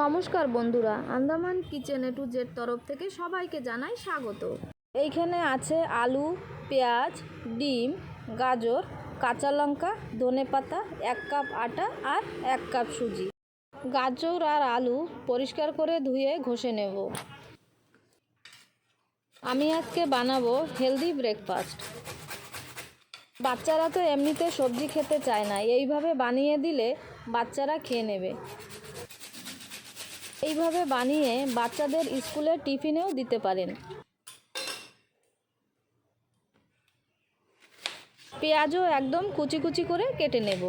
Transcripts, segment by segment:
নমস্কার বন্ধুরা, Andaman kitchen A to Z তরফ থেকে সবাইকে জানাই স্বাগত। এইখানে আছে আলু, পেঁয়াজ, ডিম, গাজর, কাঁচা লঙ্কা, ধনেপাতা, 1 কাপ আটা আর 1 কাপ সুজি। গাজর আর আলু পরিষ্কার করে ধুয়ে ঘষে নেব। আমি আজকে বানাবো হেলদি ব্রেকফাস্ট। বাচ্চারা তো এমনিতে সবজি খেতে চায় না, এইভাবে বানিয়ে দিলে বাচ্চারা খেয়ে নেবে। এইভাবে বানিয়ে বাচ্চাদের স্কুলের টিফিনেও দিতে পারেন। পেঁয়াজও একদম কুচি কুচি করে কেটে নেব।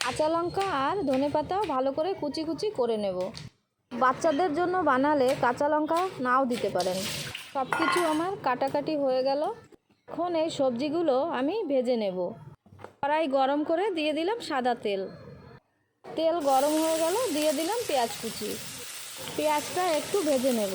কাঁচা লঙ্কা আর ধনেপাতাও ভালো করে কুচি কুচি করে নেব। বাচ্চাদের জন্য বানালে কাঁচা লঙ্কা নাও দিতে পারেন। সব কিছু আমার কাটাকাটি হয়ে গেল। এখন এই সবজিগুলো আমি ভেজে নেব। কড়াই গরম করে দিয়ে দিলাম সাদা তেল। তেল গরম হয়ে গেল, দিয়ে দিলাম পেঁয়াজ কুচি। পেঁয়াজটা একটু ভেজে নেব।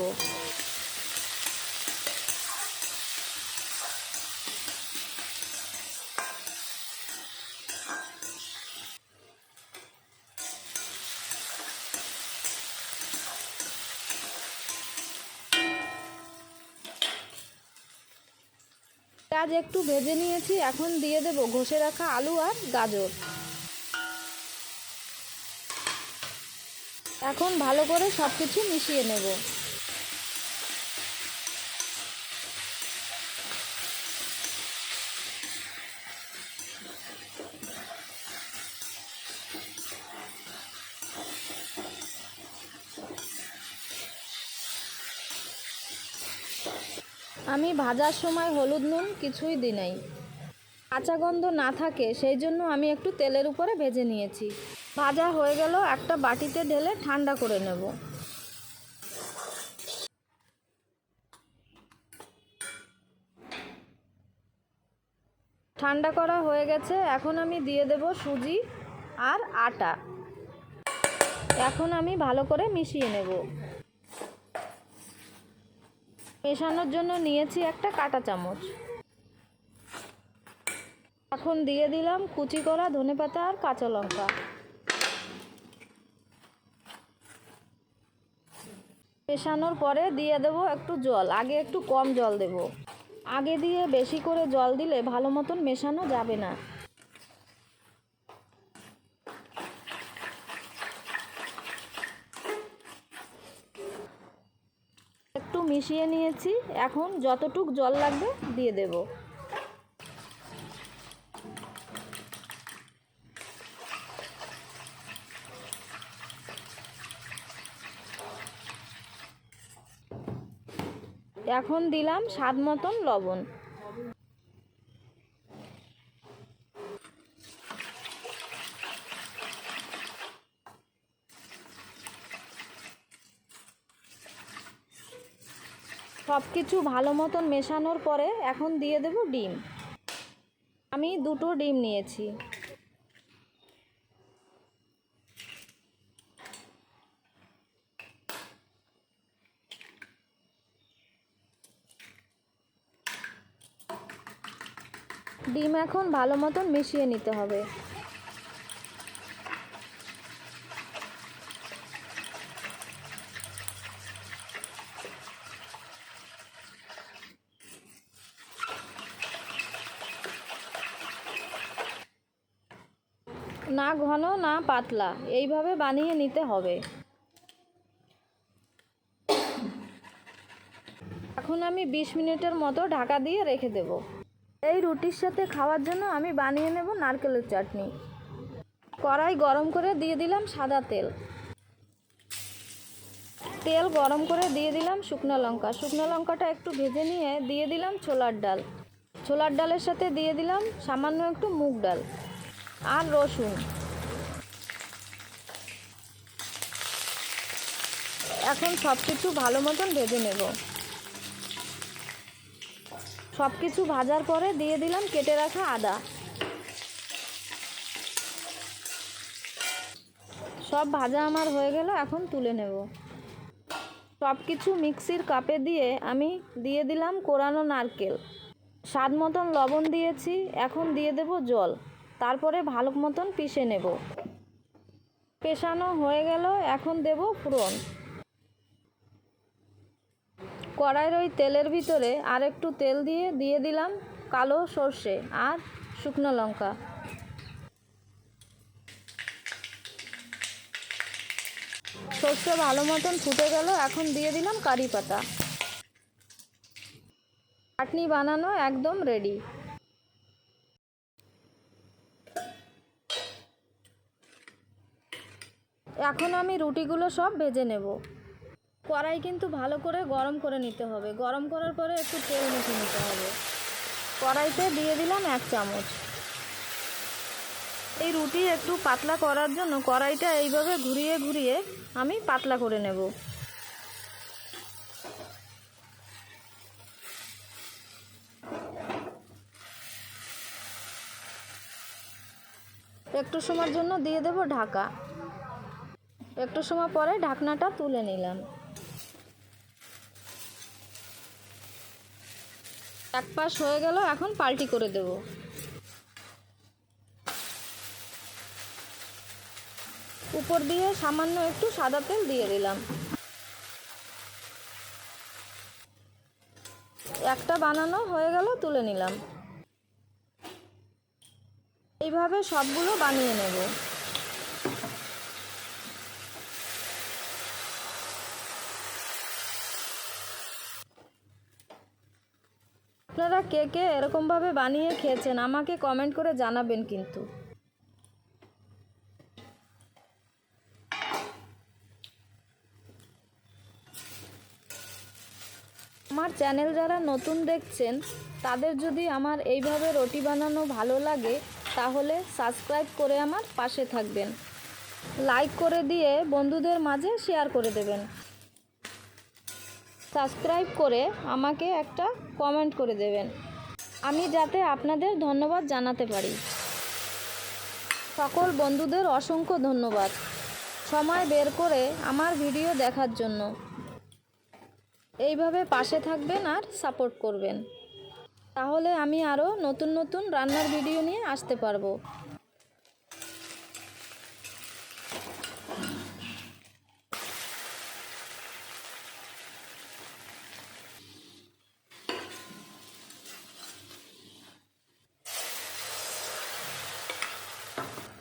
পেঁয়াজ একটু ভেজে নিয়েছি, এখন দিয়ে দেব ঘষে রাখা আলু আর গাজর। এখন ভালো করে সব কিছু মিশিয়ে নেব। আমি ভাজার সময় হলুদ নুন কিছুই দিই নাই। কাঁচা গন্ধ না থাকে সেই জন্য আমি একটু তেলের উপরে ভেজে নিয়েছি। ভাজা হয়ে গেল, একটা বাটিতে ঢেলে ঠান্ডা করে নেব। ঠান্ডা করা হয়ে গেছে, এখন আমি দিয়ে দেব সুজি আর আটা। এখন আমি ভালো করে মিশিয়ে নেব। মেশানোর জন্য নিয়েছি একটা কাঁটা চামচ। এখন দিয়ে দিলাম কুচি করা ধনেপাতা আর কাঁচা লঙ্কা। মেশানোর পরে দিয়ে দেব একটু জল। আগে একটু কম জল দেব। আগে দিয়ে বেশি করে জল দিলে ভালো মতন মেশানো যাবে না। একটু মিশিয়ে নিয়েছি, এখন যতটুক জল লাগবে দিয়ে দেব। এখন দিলাম স্বাদ মতন লবণ। সব কিছু ভালো মতন মেশানোর পরে এখন দিয়ে দেব ডিম। আমি 2টো ডিম নিয়েছি। ডিম এখন ভালো মতন মিশিয়ে নিতে হবে। না ঘন না পাতলা, এইভাবে বানিয়ে নিতে হবে। এখন আমি 20 মিনিটের মতো ঢাকা দিয়ে রেখে দেব। এই রুটির সাথে খাওয়ার জন্য আমি বানিয়ে নেব নারকেলের চাটনি। কড়াই গরম করে দিয়ে দিলাম সাদা তেল। তেল গরম করে দিয়ে দিলাম শুকনো লঙ্কা। শুকনো লঙ্কাটা একটু ভেজে নিয়ে দিয়ে দিলাম ছোলার ডাল। ছোলার ডালের সাথে দিয়ে দিলাম সামান্য একটু মুগ ডাল আর রসুন। এখন সব কিছু ভালো মতন ভেজে নেব। সব কিছু ভাজার পরে দিয়ে দিলাম কেটে রাখা আদা। সব ভাজা আমার হয়ে গেল, এখন তুলে নেব। সব কিছু মিক্সির কাপে দিয়ে আমি দিয়ে দিলাম কোরানো নারকেল, স্বাদ মতন লবণ দিয়েছি। এখন দিয়ে দেব জল, তারপরে ভালো মতন পিষে নেব। পেষানো হয়ে গেল, এখন দেব ফোড়ন। কড়াইয়ের ওই তেলের ভিতরে আর একটু তেল দিয়ে দিলাম কালো সর্ষে আর শুকনো লঙ্কা। সর্ষে ভালো মতন ফুটে গেল, এখন দিয়ে দিলাম কারি পাতা। চাটনি বানানো একদম রেডি। এখন আমি রুটিগুলো সব ভেজে নেব। কড়াই কিন্তু ভালো করে গরম করে নিতে হবে। গরম করার পরে একটু তেল মেখে নিতে হবে। কড়াইতে দিয়ে দিলাম 1 চামচ। এই রুটি একটু পাতলা করার জন্য কড়াইটা এইভাবে ঘুরিয়ে ঘুরিয়ে আমি পাতলা করে নেব। একটু সময়ের জন্য দিয়ে দেব ঢাকা। একটু সময় পরে ঢাকনাটা তুলে নিলাম। এক পাশ হয়ে গেল, এখন পাল্টি করে দেব। উপর দিয়ে সামান্য একটু সাদা তেল দিয়ে দিলাম। একটা বানানো হয়ে গেল, তুলে নিলাম। এইভাবে সবগুলো বানিয়ে নেব। আপনারা কে কে এরকমভাবে বানিয়ে খেয়েছেন আমাকে কমেন্ট করে জানাবেন কিন্তু। আমার চ্যানেল যারা নতুন দেখছেন তাদের যদি আমার এইভাবে রুটি বানানো ভালো লাগে তাহলে সাবস্ক্রাইব করে আমার পাশে থাকবেন। লাইক করে দিয়ে বন্ধুদের মাঝে শেয়ার করে দেবেন। সাবস্ক্রাইব করে আমাকে একটা কমেন্ট করে দেবেন, আমি যাতে আপনাদের ধন্যবাদ জানাতে পারি। সকল বন্ধুদের অসংখ্য ধন্যবাদ সময় বের করে আমার ভিডিও দেখার জন্য। এইভাবে পাশে থাকবেন আর সাপোর্ট করবেন, তাহলে আমি আরও নতুন নতুন রান্নার ভিডিও নিয়ে আসতে পারবো।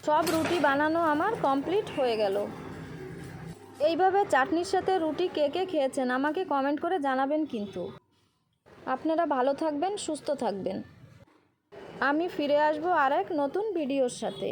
সব রুটি বানানো আমার কমপ্লিট হয়ে গেল। এইভাবে চাটনির সাথে রুটি কে কে খেয়েছেন আমাকে কমেন্ট করে জানাবেন কিন্তু। আপনারা ভালো থাকবেন, সুস্থ থাকবেন। আমি ফিরে আসবো আরেক নতুন ভিডিওর সাথে।